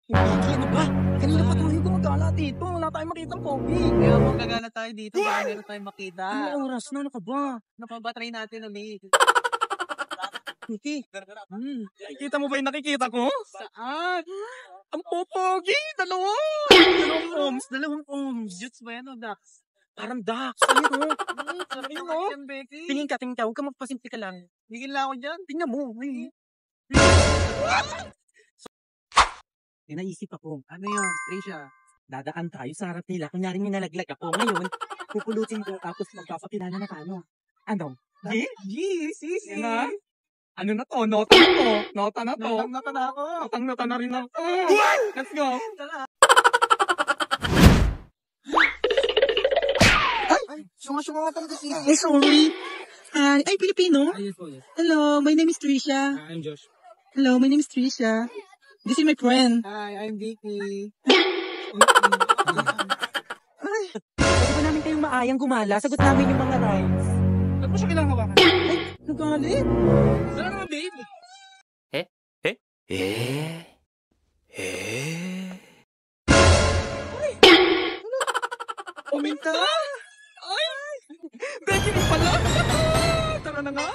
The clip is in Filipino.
Vicky, ano ba? Kanina pa tayo gumagala dito. Wala tayong makitang pogi. Kaya kung gagana tayo dito, baka meron tayong makita. Anong oras na? Ano ka ba? Napabatry natin ulit. Vicky. Nakikita mo ba yung nakikita ko? Saan? Ang popogi! Dalawa! Dalawang ohms. Jutes ba yan o Dax? Parang ducks. Ayun o. Sarap Ayun, naman oh. yan, Becky. Tingin ka. Huwag ka magpasimple ka lang. Tingin lang ako dyan. Tingnan mo. Ay. May naisip ako. Ano yun? Trisha. Dadaan tayo sa harap nila. Kunyari may nalaglag ako. Ngayon, pupulutin ko tapos magpapakilala na tayo. Ano? G? Sisi. Yan na. Ano na to? Nota na to. Nota na to. Nota na ako. Nota na rin ako. Let's go. Ay, sunga-sunga ka talaga sisi. Ay, sorry. Hi. Ay, Pilipino? Ayun po yun. Hello, my name is Trisha. I'm Josh. Hello, my name is Trisha. This is my friend. Hi, I'm Vicky. Ay, pwede ba namin kayong maayang gumala? Sagot namin yung mga rhymes. Ba't mo siya kinakabakan? Ay, nagalit. Saan nga, babe? Kuminta. Ay, Becky mo pala. Tara na nga.